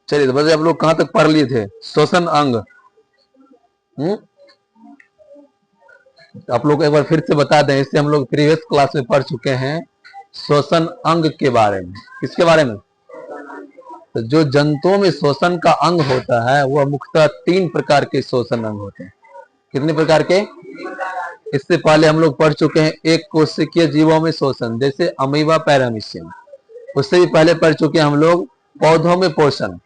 चलिए, तो बस आप लोग कहां तक पढ़ लिए थे? श्वसन अंग। आप लोग एक बार फिर से बता दें, इससे हम लोग प्रीवियस क्लास में पढ़ चुके हैं श्वसन अंग के बारे में। किसके बारे में? तो जो जंतुओं में श्वसन का अंग होता है वह मुख्यतः 3 प्रकार के श्वसन अंग होते हैं। कितने प्रकार के? इससे पहले हम लोग पढ़ चुके हैं एक कोशिकीय जीवों में श्वसन, जैसे अमीबा, पैरामीशियम। उससे भी पहले पढ़ चुके हैं हम लोग पौधों में पोषण।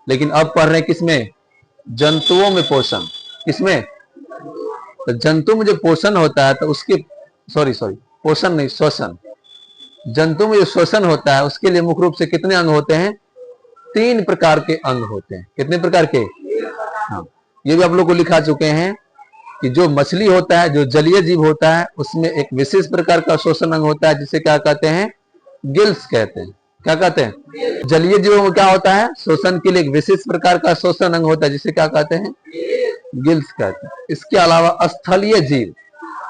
लेकिन अब पढ़ रहे हैं किसमें? जंतुओं में पोषण। किसमें? तो जंतु में जो पोषण होता है तो उसके पोषण नहीं, श्वसन। जंतु में जो श्वसन होता है उसके लिए मुख्य रूप से कितने अंग होते हैं? 3 प्रकार के अंग होते हैं। कितने प्रकार के? हाँ, ये भी आप लोग को लिखा चुके हैं कि जो मछली होता है, जो जलीय जीव होता है, उसमें एक विशेष प्रकार का श्वसन अंग होता है जिसे क्या कहते हैं? गिल्स कहते हैं। क्या कहते हैं? जलीय जीवों में क्या होता है? श्वसन के लिए एक विशेष प्रकार का श्वसन अंग होता है जिसे क्या कहते हैं? गिल्स कहते हैं। इसके अलावा स्थलीय जीव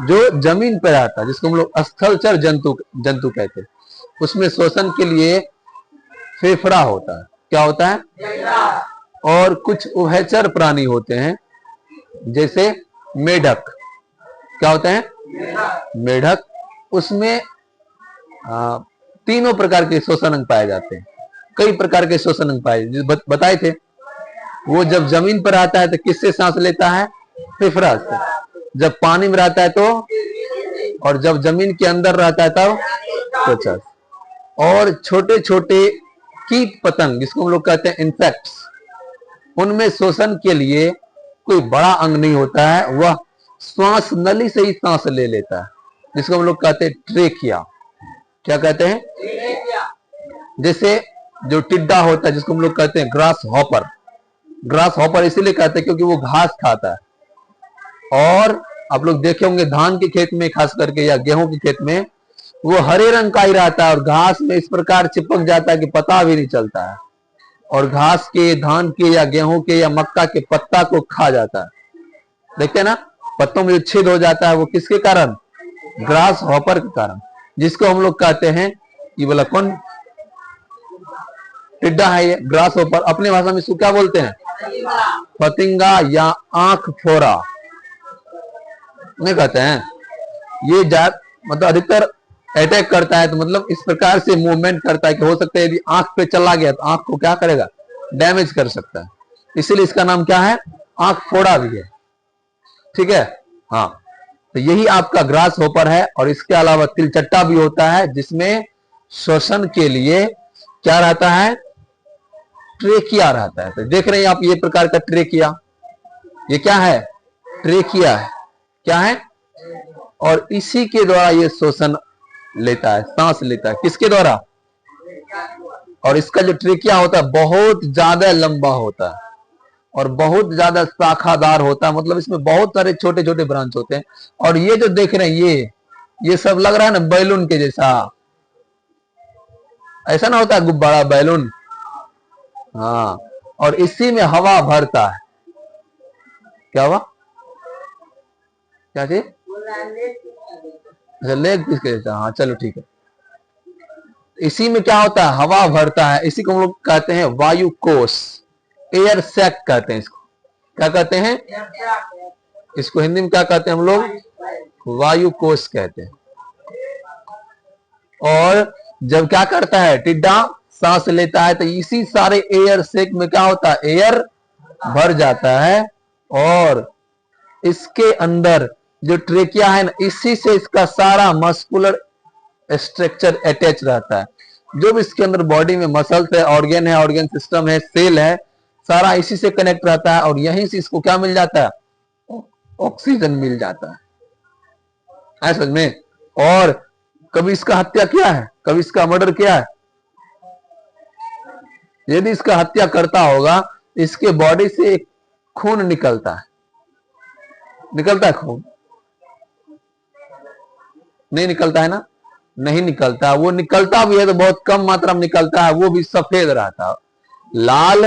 जो जमीन पर रहता है, जिसको हम लोग स्थलचर जंतु कहते हैं, उसमें श्वसन के लिए फेफड़ा होता है। क्या होता है? और कुछ उभयचर प्राणी होते हैं जैसे मेढक। क्या होते हैं? मेढक। उसमें तीनों प्रकार के श्वसन अंग पाए जाते हैं। कई प्रकार के श्वसन अंग पाए बताए थे। वो जब जमीन पर आता है तो किससे सांस लेता है? फेफड़ा से। जब पानी में रहता है तो, और जब जमीन के अंदर रहता है तब त्वचा से। और छोटे छोटे कीट पतंग, जिसको हम लोग कहते हैं इंसेक्ट्स, उनमें श्वसन के लिए कोई बड़ा अंग नहीं होता है, वह श्वास नली से ही सांस ले लेता है, जिसको हम लोग कहते हैं ट्रेकिया। क्या कहते हैं? जैसे जो टिड्डा होता है जिसको हम लोग कहते हैं ग्रास हॉपर। ग्रास हॉपर इसीलिए कहते हैं क्योंकि वो घास खाता है। और आप लोग देखे होंगे धान के खेत में खास करके या गेहूं के खेत में वो हरे रंग का ही रहता है और घास में इस प्रकार चिपक जाता है कि पता भी नहीं चलता है, और घास के, धान के या गेहूं के या मक्का के पत्ता को खा जाता है। देखते हैं ना, पत्तों में जो छेद हो जाता है वो किसके कारण? ग्रास हॉपर के कारण, जिसको हम लोग कहते हैं, ये बोला कौन? टिड्डा है ये, ग्रास हॉपर। अपने भाषा में इसको क्या बोलते हैं? फतिंगा या आंख फोड़ा नहीं कहते हैं। ये मतलब अधिकतर अटैक करता है, तो मतलब इस प्रकार से मूवमेंट करता है कि हो सकता है यदि आंख पे चला गया तो आंख को क्या करेगा? डैमेज कर सकता है। इसीलिए इसका नाम क्या है? आंख फोड़ा भी है। ठीक है, हाँ। तो यही आपका ग्रास हॉपर है। और इसके अलावा तिलचट्टा भी होता है जिसमें श्वसन के लिए क्या रहता है? ट्रेकिया रहता है। तो देख रहे हैं आप ये प्रकार का ट्रेकिया, ये क्या है? ट्रेकिया है। क्या है? और इसी के द्वारा ये श्वसन लेता है, सांस लेता है। किसके द्वारा? और इसका जो ट्रेकिया होता है बहुत ज्यादा लंबा होता है और बहुत ज्यादा शाखादार होता है। मतलब इसमें बहुत सारे छोटे छोटे ब्रांच होते हैं। और ये जो देख रहे हैं ये सब लग रहा है ना बैलून के जैसा। ऐसा ना होता है गुब्बारा, बैलून। हाँ, और इसी में हवा भरता है। क्या हुआ? क्या चीज? लेग पीस के जैसा। हाँ, चलो ठीक है। इसी में क्या होता है? हवा भरता है। इसी को हम लोग कहते हैं वायु कोश, एयर सैक कहते हैं इसको। क्या कहते हैं? इसको हिंदी में क्या कहते हैं हम लोग? वायु कोश कहते हैं। और जब क्या करता है टिड्डा? सांस लेता है तो इसी सारे एयर सैक में क्या होता है? एयर भर जाता है। और इसके अंदर जो ट्रेकिया है ना, इसी से इसका सारा मस्कुलर स्ट्रक्चर अटैच रहता है। जो भी इसके अंदर बॉडी में मसल्स है, ऑर्गन है, ऑर्गन सिस्टम है, सेल है, सारा इसी से कनेक्ट रहता है। और यहीं से इसको क्या मिल जाता है? ऑक्सीजन मिल जाता है। समझ में? और कभी इसका हत्या किया है? कभी इसका मर्डर किया है? यदि इसका हत्या करता होगा, इसके बॉडी से एक खून निकलता है। निकलता है खून? नहीं निकलता है ना? नहीं निकलता। वो निकलता भी है तो बहुत कम मात्रा में निकलता है, वो भी सफेद रहता, लाल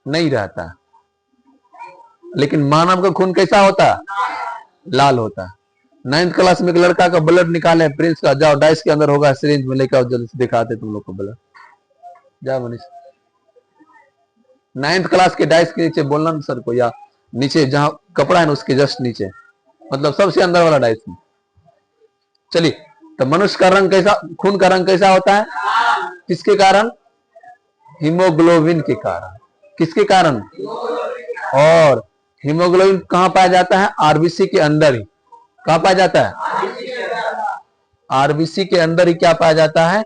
नहीं रहता। लेकिन मानव का खून कैसा होता है? लाल होता है। 9th क्लास में एक लड़का का ब्लड निकाले प्रिंस का, जाओ डाइस के अंदर होगा, सिरिंज में लेकर जल्दी से दिखाते तुम लोग को ब्लड। जाओ मनीष। 9th क्लास के डाइस के नीचे बोलना ना सर को, या नीचे जहां कपड़ा है ना उसके जस्ट नीचे, मतलब सबसे अंदर वाला डाइस में। चलिए, तो मनुष्य का रंग कैसा, खून का रंग कैसा होता है? किसके कारण? हीमोग्लोबिन के कारण। किसके कारण? और हीमोग्लोबिन कहां पाया जाता है? आरबीसी के अंदर ही। कहां पाया जाता है? आरबीसी के अंदर ही क्या पाया जाता है?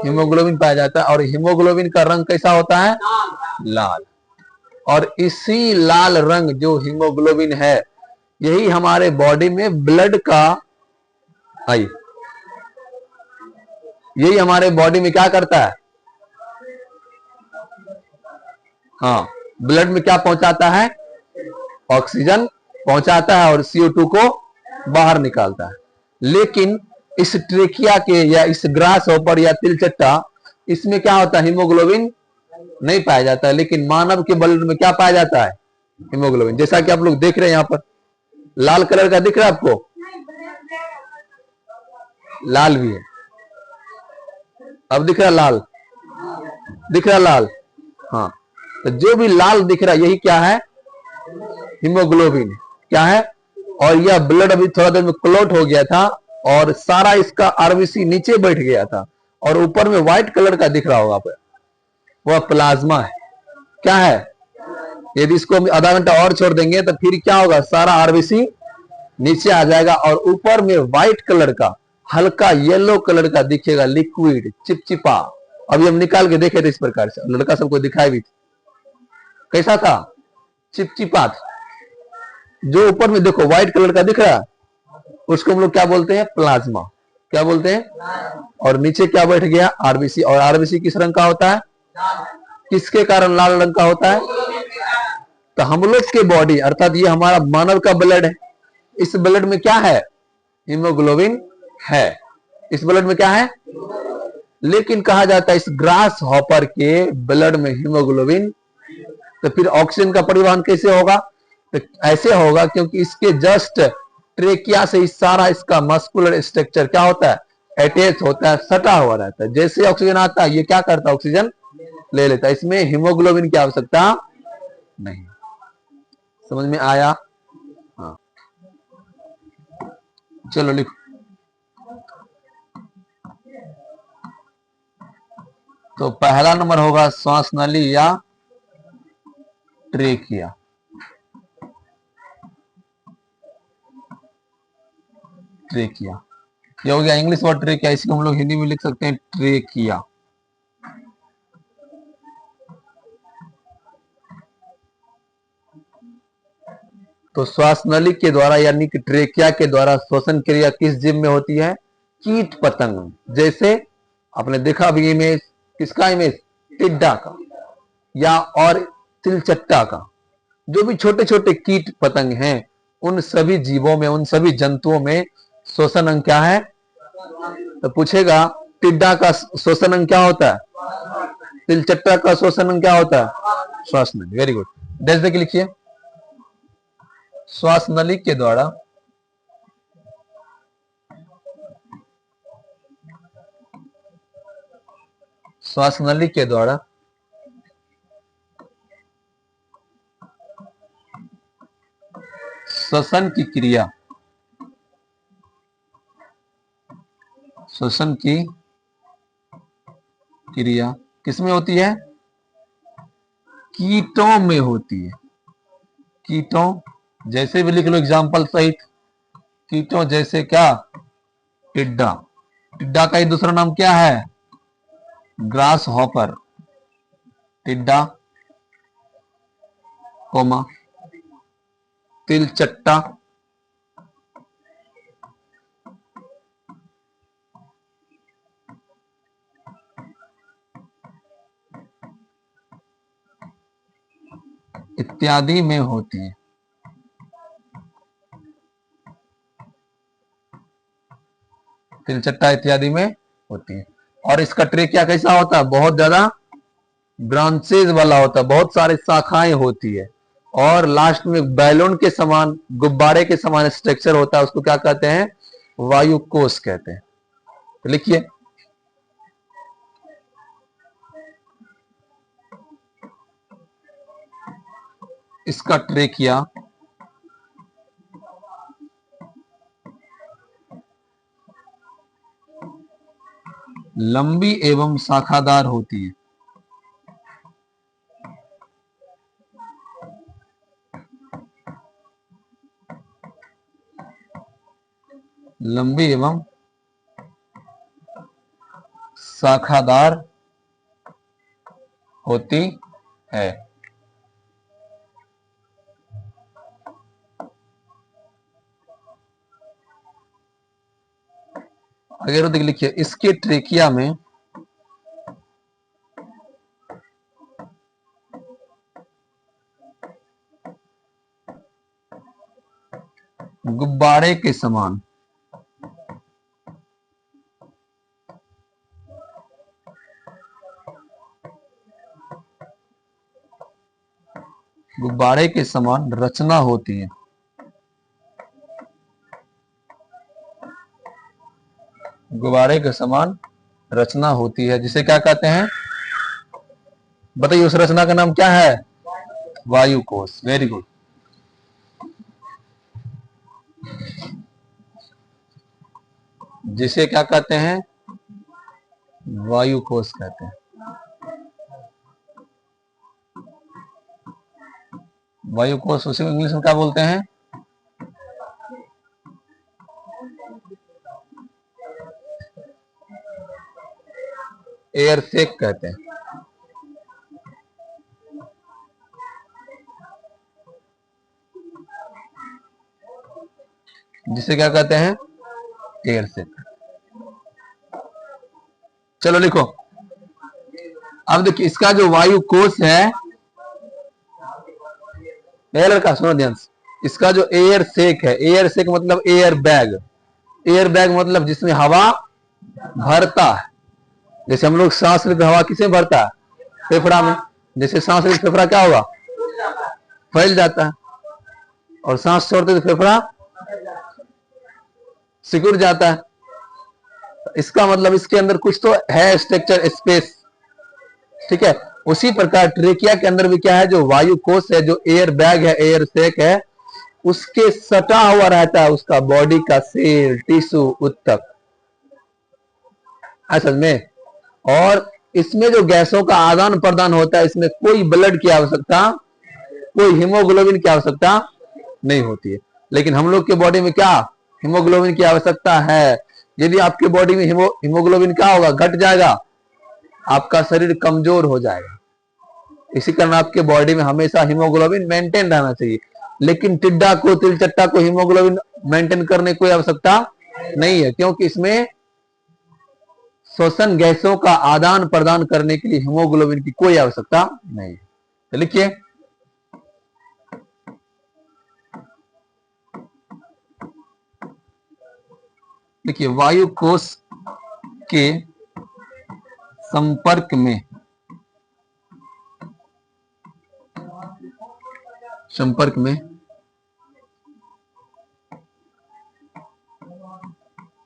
हीमोग्लोबिन पाया जाता है। और हीमोग्लोबिन का रंग कैसा होता है? लाल। और इसी लाल रंग जो हीमोग्लोबिन है, यही हमारे बॉडी में ब्लड का, आइए, यही हमारे बॉडी में क्या करता है? हाँ, ब्लड में क्या पहुंचाता है? ऑक्सीजन पहुंचाता है और CO2 को बाहर निकालता है। लेकिन इस ट्रेकिया के या इस ग्रास हॉपर या तिलचट्टा, इसमें क्या होता है? हीमोग्लोबिन नहीं पाया जाता है। लेकिन मानव के ब्लड में क्या पाया जाता है? हीमोग्लोबिन। जैसा कि आप लोग देख रहे हैं यहां पर लाल कलर का दिख रहा है आपको, लाल भी है। अब दिख रहा लाल, दिख रहा लाल, हाँ। तो जो भी लाल दिख रहा है यही क्या है? हीमोग्लोबिन। क्या है? और यह ब्लड अभी थोड़ा देर में क्लॉट हो गया था और सारा इसका आरबीसी नीचे बैठ गया था, और ऊपर में व्हाइट कलर का दिख रहा होगा पर, वह प्लाज्मा है। क्या है? यदि इसको हम आधा घंटा और छोड़ देंगे तो फिर क्या होगा? सारा आरबीसी नीचे आ जाएगा और ऊपर में व्हाइट कलर का, हल्का येलो कलर का दिखेगा, लिक्विड, चिपचिपा। अभी हम निकाल के देखे थे इस प्रकार से, लड़का सबको दिखाई भी। कैसा था? चिपचिपा था। जो ऊपर में देखो व्हाइट कलर का दिख रहा है, उसको हम लोग क्या बोलते हैं? प्लाज्मा। क्या बोलते हैं? और नीचे क्या बैठ गया? आरबीसी। और आरबीसी किस रंग का होता है? किसके कारण लाल रंग का होता है? तो हम लोग के बॉडी, अर्थात ये हमारा मानव का ब्लड है, इस ब्लड में क्या है? हीमोग्लोबिन है। इस ब्लड में क्या है? लेकिन कहा जाता है इस ग्रास हॉपर के ब्लड में हीमोग्लोबिन। तो फिर ऑक्सीजन का परिवहन कैसे होगा? तो ऐसे होगा क्योंकि इसके जस्ट ट्रेकिया से इस सारा इसका मस्कुलर स्ट्रक्चर क्या होता है? अटैच होता है, सटा हुआ रहता है। जैसे ऑक्सीजन आता है ये क्या करता है? ऑक्सीजन ले लेता है। इसमें हीमोग्लोबिन की आवश्यकता नहीं। समझ में आया? हाँ, चलो लिखो। तो पहला नंबर होगा श्वास नली या ट्रेकिया। ट्रेकिया, ये हो गया इंग्लिश वर्ड ट्रेकिया। इसको हम लोग हिंदी में लिख सकते हैं ट्रेकिया। तो श्वास नली के द्वारा यानी कि ट्रेकिया के द्वारा श्वसन क्रिया किस जीव में होती है? कीट पतंग। जैसे आपने देखा अभी इमेज, किसका इमेज? टिड्डा का या और तिलचट्टा का। जो भी छोटे छोटे कीट पतंग हैं, उन सभी जीवों में, उन सभी जंतुओं में श्वसन अंग क्या है? तो पूछेगा टिड्डा का श्वसन अंग क्या होता है? तिलचट्टा का श्वसन अंग क्या होता है? श्वास नली। वेरी गुड, डैश देके लिखिए। श्वास नली के द्वारा श्वास नली के द्वारा श्वसन की क्रिया, श्वसन की क्रिया किसमें होती है? कीटों में होती है। कीटों, जैसे भी लिख लो एग्जाम्पल सहित। कीटों जैसे क्या? टिड्डा। टिड्डा का ही दूसरा नाम क्या है? Grass hopper. टिड्डा, कोमा, तिलचट्टा, इत्यादि में होती है। तिलचट्टा इत्यादि में होती है। और इसका ट्रेकिया कैसा होता है? बहुत ज्यादा ब्रांचेज वाला होता है, बहुत सारी शाखाएं होती है। और लास्ट में बैलून के समान, गुब्बारे के समान स्ट्रक्चर होता है। उसको क्या कहते हैं? वायु कोश कहते हैं। तो लिखिए, इसका ट्रेकिया लंबी एवं शाखादार होती है। लंबी एवं शाखादार होती है। अगर देख लिखिए, इसके ट्रेकिया में गुब्बारे के समान रचना होती है। गुब्बारे के समान रचना होती है, जिसे क्या कहते हैं? बताइए, उस रचना का नाम क्या है? वायु कोश। Very good. जिसे क्या कहते हैं? वायु कोश कहते हैं। वायु कोश उसे इंग्लिश में क्या बोलते हैं? एयर सेक कहते हैं। जिसे क्या कहते हैं? एयर सेक। चलो लिखो। अब देखिए, इसका जो वायु कोश है, लड़का सुनो ध्यान से, इसका जो एयर सेक है, एयर सेक मतलब एयर बैग। एयर बैग मतलब जिसमें हवा भरता है। जैसे हम लोग सांस लेते हवा किसे भरता है? फेफड़ा में। जैसे सांस लेते फेफड़ा क्या होगा? फैल जाता है। और सांस छोड़ते तो फेफड़ा सिकुड़ जाता है। इसका मतलब इसके अंदर कुछ तो है स्ट्रक्चर, स्पेस। ठीक है। उसी प्रकार ट्रेकिया के अंदर भी क्या है? जो वायु कोश है, जो एयर बैग है, एयर सेक है, उसके सटा हुआ रहता है उसका बॉडी का सेल, टिश्यू, उत्तक। असल में, और इसमें जो गैसों का आदान प्रदान होता है, इसमें कोई ब्लड की आवश्यकता, कोई हीमोग्लोबिन की आवश्यकता नहीं होती है। लेकिन हम लोग के बॉडी में क्या हीमोग्लोबिन की आवश्यकता है। यदि आपके बॉडी में हीमोग्लोबिन क्या होगा? घट जाएगा, आपका शरीर कमजोर हो जाएगा। इसी कारण आपके बॉडी में हमेशा हीमोग्लोबिन मेंटेन रहना चाहिए। लेकिन टिड्डा को, तिलचट्टा को हीमोग्लोबिन मेंटेन करने की कोई आवश्यकता नहीं है, क्योंकि इसमें श्वसन गैसों का आदान प्रदान करने के लिए हीमोग्लोबिन की कोई आवश्यकता नहीं है। तो लिखिए, वायु कोश के संपर्क में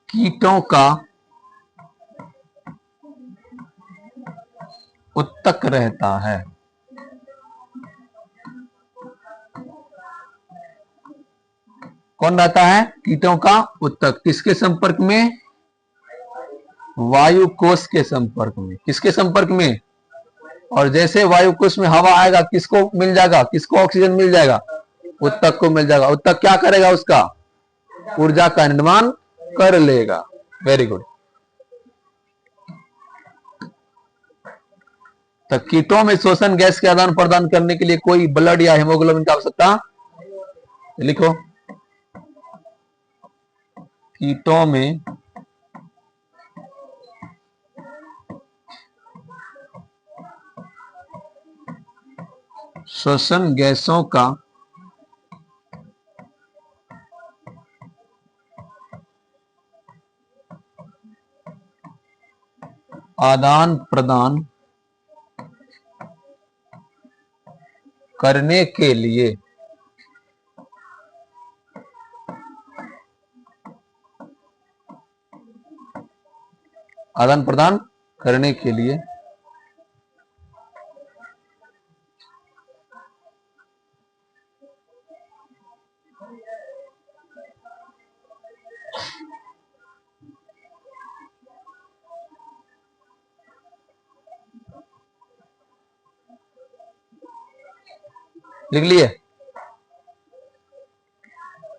कीटों का उत्तक रहता है। कौन रहता है? कीटों का उत्तक। किसके संपर्क में? वायु कोश के संपर्क में। किसके संपर्क में? और जैसे वायु कोश में हवा आएगा, किसको मिल जाएगा? किसको ऑक्सीजन मिल जाएगा? उत्तक को मिल जाएगा। उत्तक क्या करेगा? उसका ऊर्जा का निर्माण कर लेगा। Very good. तो कीटों में श्वसन गैस के आदान प्रदान करने के लिए कोई ब्लड या हीमोग्लोबिन की आवश्यकता। लिखो, कीटों में श्वसन गैसों का आदान प्रदान करने के लिए लिख लिए।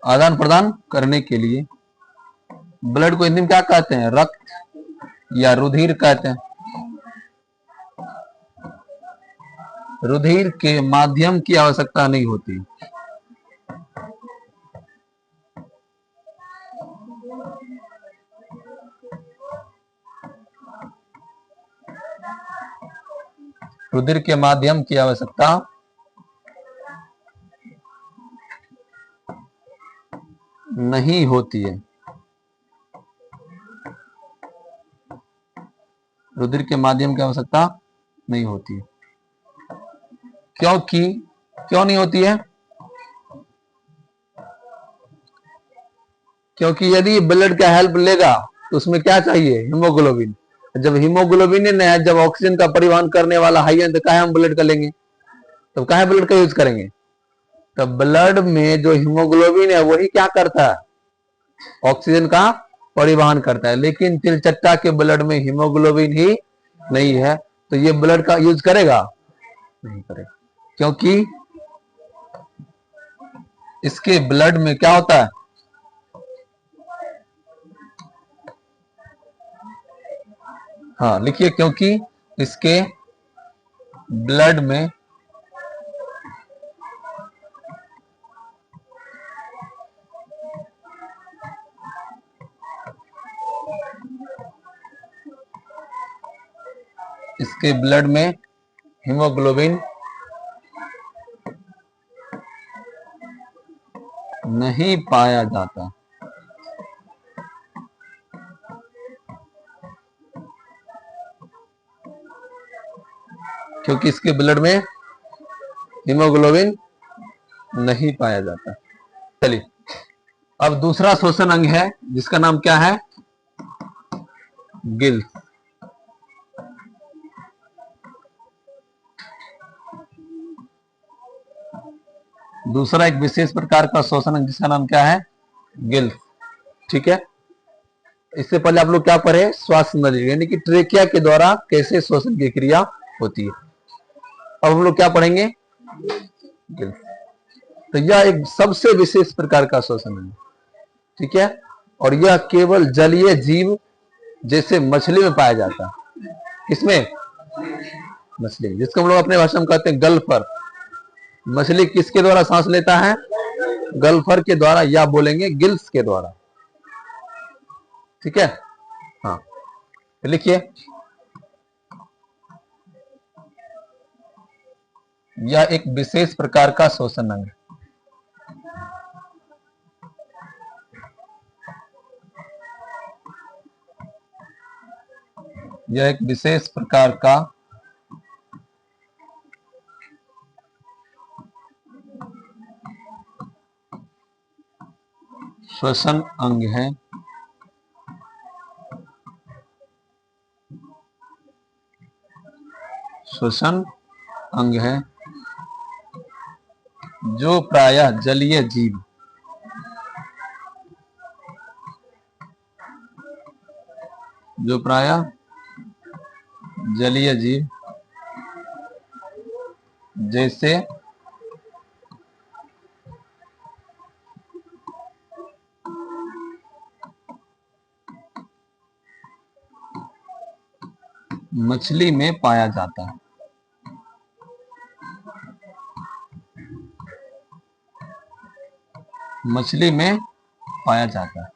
आदान प्रदान करने के लिए ब्लड को हिंदी में क्या कहते हैं? रक्त या रुधिर कहते हैं। रुधिर के माध्यम की आवश्यकता नहीं होती। रुधिर के माध्यम की आवश्यकता नहीं होती है। रुधिर के माध्यम की आवश्यकता नहीं होती है। क्यों नहीं होती है? क्योंकि यदि ब्लड का हेल्प लेगा तो उसमें क्या चाहिए? हीमोग्लोबिन। जब हीमोग्लोबिन ही नहीं है, जब ऑक्सीजन का परिवहन करने वाला हाई है, तो काहे हम ब्लड का लेंगे? तो काहे ब्लड का यूज करेंगे? तो ब्लड में जो हीमोग्लोबिन है वही क्या करता है? ऑक्सीजन का परिवहन करता है। लेकिन तिलचट्टा के ब्लड में हीमोग्लोबिन ही नहीं है, तो ये ब्लड का यूज करेगा? नहीं करेगा। क्योंकि इसके ब्लड में क्या होता है? हाँ लिखिए, क्योंकि इसके ब्लड में हीमोग्लोबिन नहीं पाया जाता। क्योंकि इसके ब्लड में हीमोग्लोबिन नहीं पाया जाता। चलिए, अब दूसरा श्वसन अंग है जिसका नाम क्या है? गिल्स। दूसरा एक विशेष प्रकार का श्वसन अंग जिसका नाम क्या है? गिल्स। ठीक है, इससे पहले आप लोग क्या पढ़े? श्वास नली यानी कि ट्रेकिया के द्वारा कैसे श्वसन की क्रिया होती है। अब हम लोग क्या पढ़ेंगे? गिल्स। तो यह एक सबसे विशेष प्रकार का श्वसन अंग, ठीक है, और यह केवल जलीय जीव जैसे मछली में पाया जाता है। किसमें? मछली में, जिसको हम लोग अपने भाषा में कहते हैं गल्फर। मछली किसके द्वारा सांस लेता है? गल्फर के द्वारा, या बोलेंगे गिल्स के द्वारा। ठीक है, हाँ लिखिए, यह एक विशेष प्रकार का श्वसन अंग है। यह एक विशेष प्रकार का श्वसन अंग है। श्वसन अंग है जो प्रायः जलीय जीव जैसे मछली में पाया जाता है। मछली में पाया जाता है।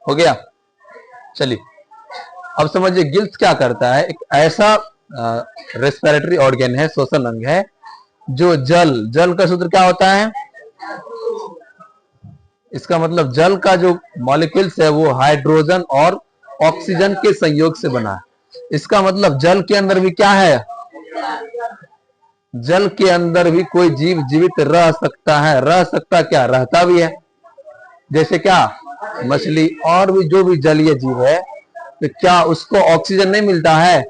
हो गया? चलिए, अब समझिए गिल्स क्या करता है। एक ऐसा रेस्पिरेटरी ऑर्गन है, श्वसन अंग है, जो जल का सूत्र क्या होता है? इसका मतलब जल का जो मॉलिक्यूल्स है वो हाइड्रोजन और ऑक्सीजन के संयोग से बना है। इसका मतलब जल के अंदर भी क्या है, जल के अंदर भी कोई जीव जीवित रह सकता है। रह सकता क्या, रहता भी है। जैसे क्या, मछली और भी जो भी जलीय जीव है, तो क्या उसको ऑक्सीजन नहीं मिलता है?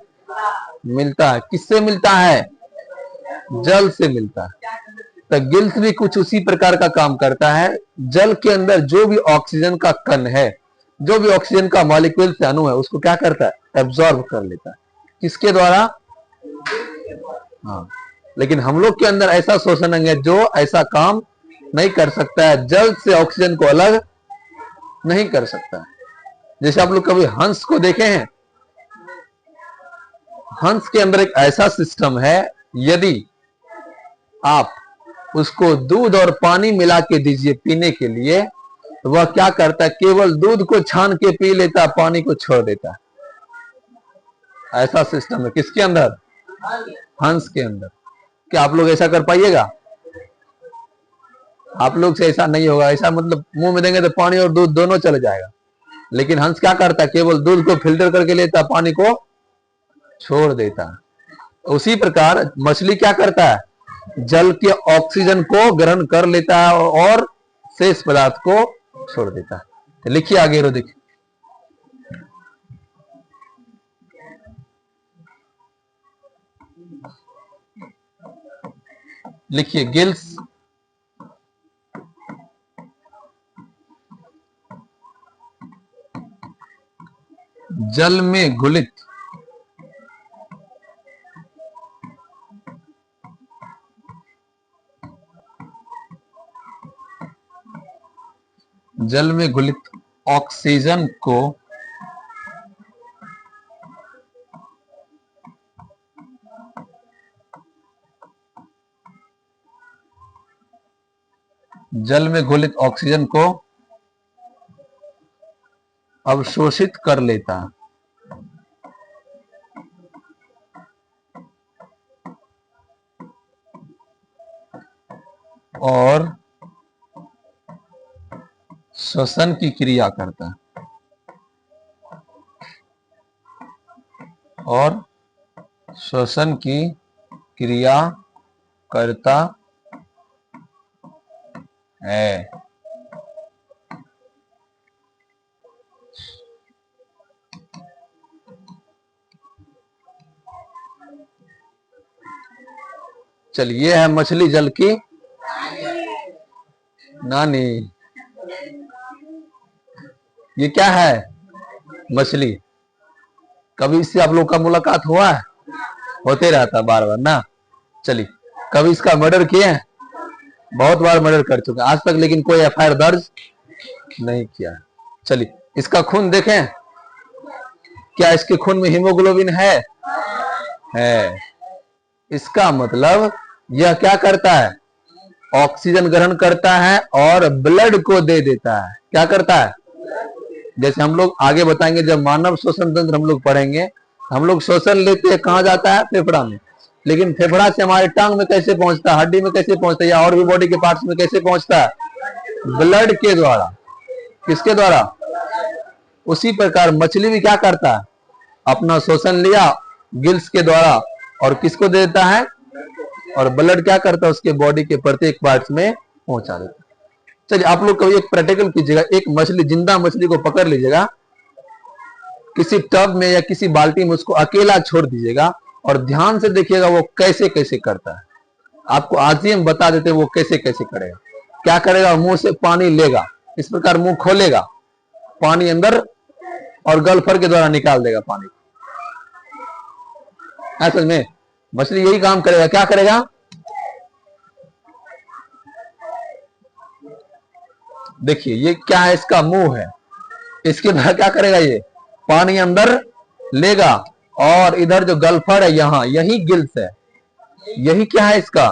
मिलता है। किससे मिलता है? जल से मिलता है। तो गिल्स भी कुछ उसी प्रकार का काम करता है। जल के अंदर जो भी ऑक्सीजन का कण है, जो भी ऑक्सीजन का मॉलिक्यूल से अणु है, उसको क्या करता है? एब्जॉर्ब कर लेता है। किसके द्वारा? हाँ, लेकिन हम लोग के अंदर ऐसा शोषण अंग है जो ऐसा काम नहीं कर सकता है, जल से ऑक्सीजन को अलग नहीं कर सकता है। जैसे आप लोग कभी हंस को देखे हैं? हंस के अंदर एक ऐसा सिस्टम है, यदि आप उसको दूध और पानी मिला के दीजिए पीने के लिए, तो वह क्या करता है? केवल दूध को छान के पी लेता है, पानी को छोड़ देता है। ऐसा सिस्टम है किसके अंदर? हंस के अंदर। क्या आप लोग ऐसा कर पाइएगा? आप लोग से ऐसा नहीं होगा। ऐसा मतलब मुंह में देंगे तो पानी और दूध दोनों चले जाएगा। लेकिन हंस क्या करता है? केवल दूध को फिल्टर करके लेता है, पानी को छोड़ देता है। उसी प्रकार मछली क्या करता है? जल के ऑक्सीजन को ग्रहण कर लेता है और शेष पदार्थ को छोड़ देता है। तो लिखिए आगे रो, देखिए लिखिए गिल्स जल में घुलित ऑक्सीजन को जल में घुलित ऑक्सीजन को अवशोषित कर लेता है और श्वसन की क्रिया करता है, और श्वसन की क्रिया करता है। चलिए, है मछली जल की नानी। ये क्या है? मछली। कभी इससे आप लोग का मुलाकात हुआ है? होते रहता बार बार ना। चलिए, कभी इसका मर्डर किए हैं? बहुत बार मर्डर कर चुके हैं आज तक, लेकिन कोई एफआईआर दर्ज नहीं किया। चलिए, इसका खून देखें। क्या इसके खून में हीमोग्लोबिन है? इसका मतलब यह क्या करता है? ऑक्सीजन ग्रहण करता है और ब्लड को दे देता है। क्या करता है? जैसे हम लोग आगे बताएंगे, जब मानव श्वसन तंत्र हम लोग पढ़ेंगे, हम लोग श्वसन लेते हैं, कहां जाता है? फेफड़ा में। लेकिन फेफड़ा से हमारे टांग में कैसे पहुंचता है? हड्डी में कैसे पहुंचता है? या और भी बॉडी के पार्ट्स में कैसे पहुंचता है? ब्लड के द्वारा। किसके द्वारा? उसी प्रकार मछली भी क्या करता है? अपना श्वसन लिया गिल्स के द्वारा और किसको दे देता है? और ब्लड क्या करता है? उसके बॉडी के प्रत्येक पार्ट्स में पहुंचा देता है। चलिए, आप लोग कभी एक प्रैक्टिकल कीजिएगा। एक मछली, जिंदा मछली को पकड़ लीजिएगा, किसी टब में या किसी बाल्टी में उसको अकेला छोड़ दीजिएगा और ध्यान से देखिएगा वो कैसे कैसे करता है। आपको आज ही हम बता देते हैं वो कैसे कैसे करेगा। क्या करेगा? मुंह से पानी लेगा, इस प्रकार मुंह खोलेगा, पानी अंदर, और गल्फर के द्वारा निकाल देगा पानी। असल में मछली यही काम करेगा। क्या करेगा? देखिए, ये क्या है? इसका मुंह है। इसके द्वारा क्या करेगा? ये पानी अंदर लेगा और इधर जो गल्फर है, यहां, यही गिल्स है। यही क्या है? इसका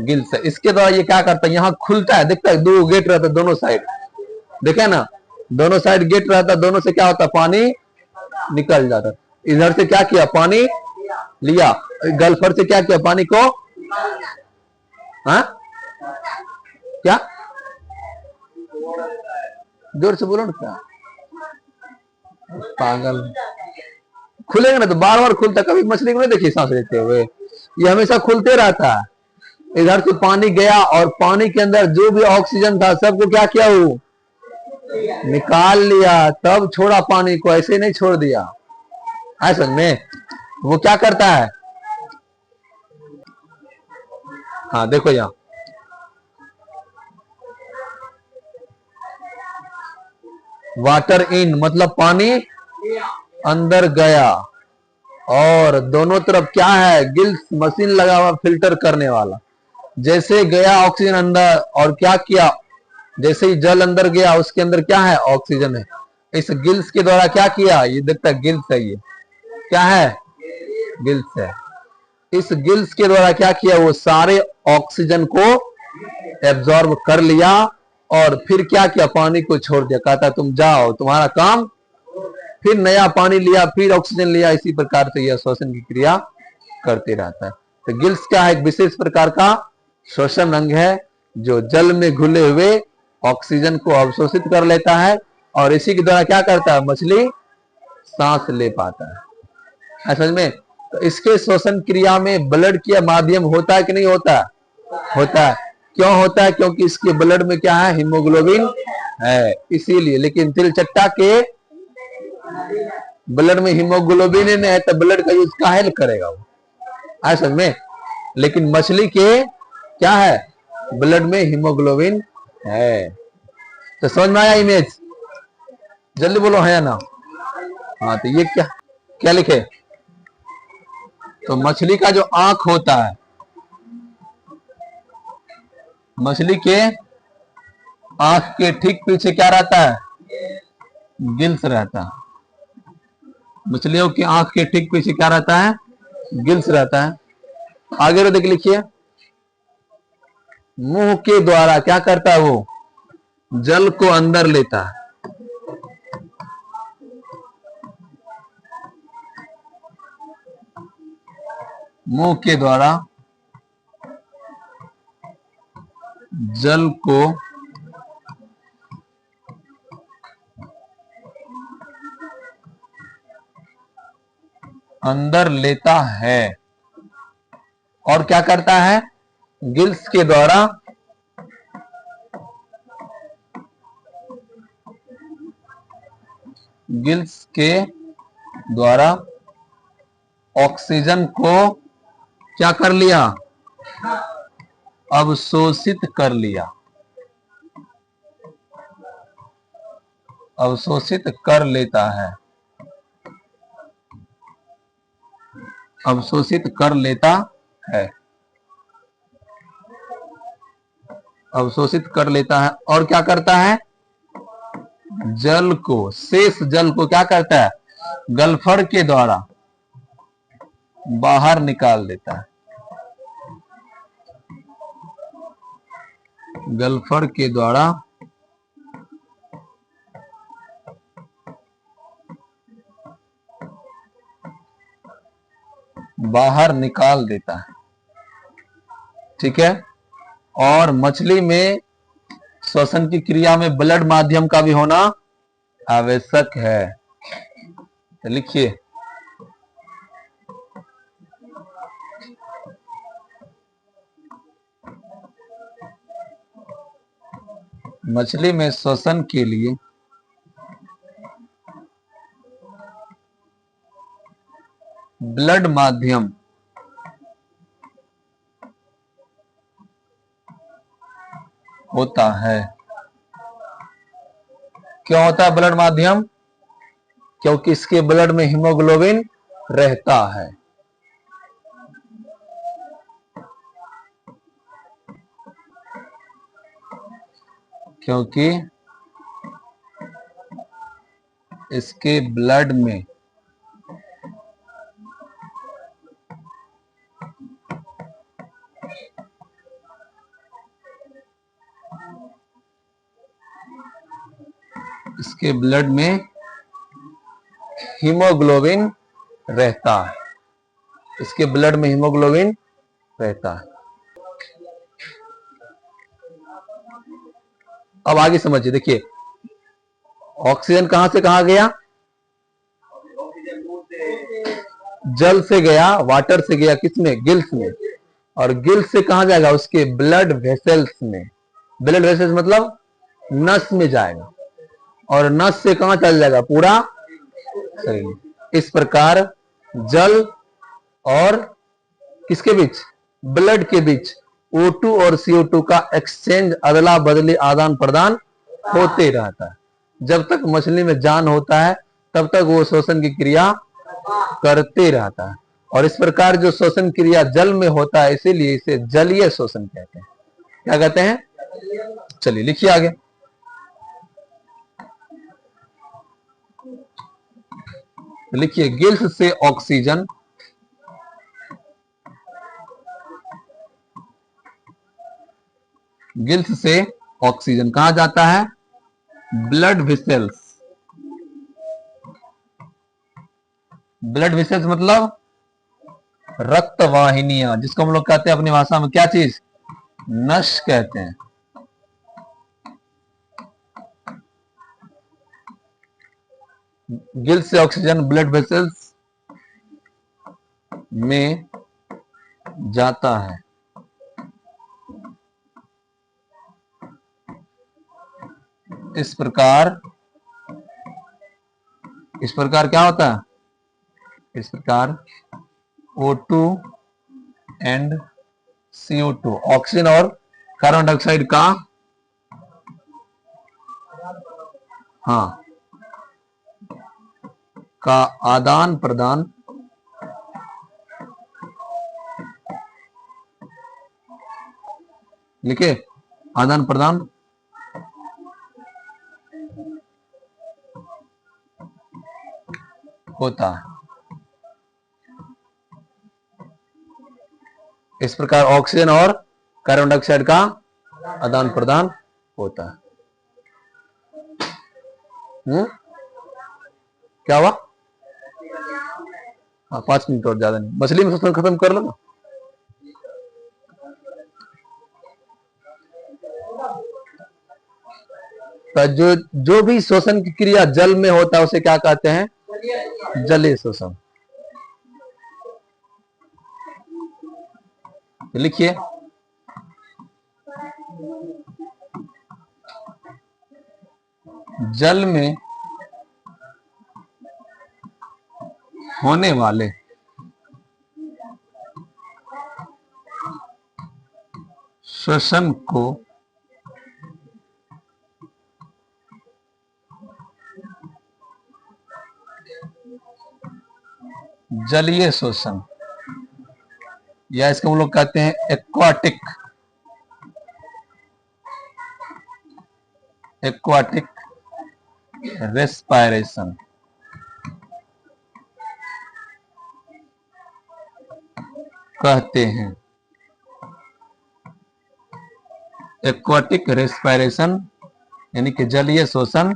गिल्स है। इसके द्वारा ये क्या करता है? यहां खुलता है, देखता है, दो गेट रहता है दोनों साइड, देखे ना, दोनों साइड गेट रहता है, दोनों से क्या होता है? पानी निकल जाता है। इधर से क्या किया? पानी लिया, गल्फर से क्या किया? पानी को, हाँ क्या जोर से बोलो ना क्या पागल। खुलेगा ना तो बार बार खुलता, कभी मछली को नहीं देखी सांस लेते हुए, ये हमेशा खुलते रहता है। इधर से पानी गया और पानी के अंदर जो भी ऑक्सीजन था सबको क्या किया, वो निकाल लिया, तब छोड़ा पानी को, ऐसे नहीं छोड़ दिया। है समझ में? वो क्या करता है, हाँ देखो यहाँ, वाटर इन मतलब पानी अंदर गया, और दोनों तरफ क्या है, गिल्स मशीन लगा हुआ फिल्टर करने वाला। जैसे गया ऑक्सीजन अंदर, और क्या किया, जैसे ही जल अंदर गया उसके अंदर क्या है, ऑक्सीजन है। इस गिल्स के द्वारा क्या किया, ये देखता है गिल्स है, ये क्या है, गिल्स है। इस गिल्स के द्वारा क्या किया, वो सारे ऑक्सीजन को एब्जॉर्ब कर लिया, और फिर क्या किया, पानी को छोड़ दिया, कहता तुम जाओ तुम्हारा काम, फिर नया पानी लिया, फिर ऑक्सीजन लिया। इसी प्रकार से यह श्वसन की क्रिया करते रहता है। तो गिल्स क्या है, एक विशेष प्रकार का श्वसन अंग है, जो जल में घुले हुए ऑक्सीजन को अवशोषित कर लेता है, और इसी के द्वारा क्या करता है, मछली सांस ले पाता है। समझ में? तो इसके श्वसन क्रिया में ब्लड के माध्यम होता है कि नहीं होता, होता है। क्यों होता है, क्योंकि इसके ब्लड में क्या है, हीमोग्लोबिन है, इसीलिए। लेकिन तिलचट्टा के ब्लड में हीमोग्लोबिन नहीं है, तो ब्लड का यूज काहे करेगा वो, है समझ में? लेकिन मछली के क्या है, ब्लड में हीमोग्लोबिन है। तो समझ में आया इमेज? जल्दी बोलो है या ना। हाँ, तो ये क्या क्या लिखे, तो मछली का जो आंख होता है, मछली के आंख के ठीक पीछे क्या रहता है, गिल्स रहता है। मछलियों की आंख के ठीक पीछे क्या रहता है, गिल्स रहता है। आगे रो देख लिखिए, मुंह के द्वारा क्या करता है, वो जल को अंदर लेता है। मुंह के द्वारा जल को अंदर लेता है, और क्या करता है, गिल्स के द्वारा ऑक्सीजन को क्या कर लिया, अवशोषित कर लिया, अवशोषित कर लेता है, अवशोषित कर लेता है, अवशोषित कर लेता है। और क्या करता है, जल को, शेष जल को क्या करता है, गलफड़ के द्वारा बाहर निकाल देता है, गलफड़ के द्वारा बाहर निकाल देता है। ठीक है। और मछली में श्वसन की क्रिया में ब्लड माध्यम का भी होना आवश्यक है। तो लिखिए, मछली में श्वसन के लिए ब्लड माध्यम होता है। क्यों होता है ब्लड माध्यम? क्योंकि इसके ब्लड में हीमोग्लोबिन रहता है। क्योंकि इसके ब्लड में इसके ब्लड में हीमोग्लोबिन रहता है, इसके ब्लड में हीमोग्लोबिन रहता है। अब आगे समझिए, देखिए ऑक्सीजन कहां से कहां गया? जल से गया, वाटर से गया किसमें? गिल्स में। और गिल्स से कहां जाएगा? उसके ब्लड वेसल्स में। ब्लड वेसल्स मतलब नस में जाएगा, और नस से कहां चल जाएगा? पूरा शरीर। इस प्रकार जल और किसके बीच? ब्लड के बीच O2 और CO2 का एक्सचेंज, अदला बदली, आदान प्रदान होते रहता है। जब तक मछली में जान होता है तब तक वो श्वसन की क्रिया करते रहता है। और इस प्रकार जो श्वसन क्रिया जल में होता है, इसीलिए इसे जलीय श्वसन कहते हैं। क्या कहते हैं? चलिए लिखिए आगे। लिखिए, गिल्स से ऑक्सीजन कहां जाता है? Blood vessels. ब्लड वेसल्स मतलब रक्त वाहिनियां, जिसको हम लोग कहते हैं अपनी भाषा में क्या चीज? नस कहते हैं। गिल्स से ऑक्सीजन ब्लड वेसल्स में जाता है। इस प्रकार क्या होता है? इस प्रकार O2 एंड CO2, ऑक्सीजन और कार्बन डाइऑक्साइड का आदान प्रदान लिखे, आदान प्रदान होता है। इस प्रकार ऑक्सीजन और कार्बन डाइऑक्साइड का आदान प्रदान होता है। क्या हुआ? 5 मिनट और, ज्यादा नहीं। मछली में श्वसन खत्म कर लो ना। तो जो भी श्वसन की क्रिया जल में होता है उसे क्या कहते हैं? जलीय श्वसन। लिखिए, जल में होने वाले श्वसन को जलीय श्वसन, या इसको हम लोग कहते हैं एक्वाटिक रेस्पायरेशन कहते हैं। एक्वाटिक रेस्पायरेशन यानी कि जलीय श्वसन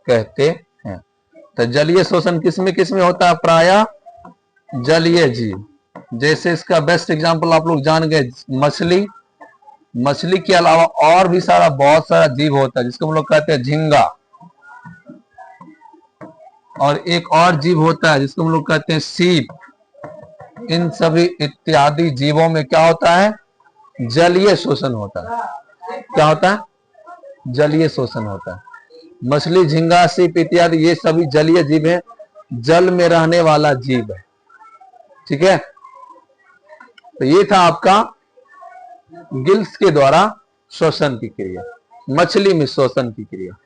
कहते हैं। तो जलीय श्वसन किसमें होता है? प्रायः जलीय जीव। जैसे इसका बेस्ट एग्जांपल आप लोग जान गए, मछली के अलावा और भी बहुत सारा जीव होता है, जिसको हम लोग कहते हैं झींगा। और एक और जीव होता है जिसको हम लोग कहते हैं सीप। इन सभी इत्यादि जीवों में क्या होता है? जलीय श्वसन होता है। क्या होता है? जलीय श्वसन होता है। मछली, झींगा, सीप इत्यादि ये सभी जलीय जीव हैं, जल में रहने वाला जीव है। ठीक है, तो ये था आपका गिल्स के द्वारा श्वसन की क्रिया, मछली में श्वसन की क्रिया।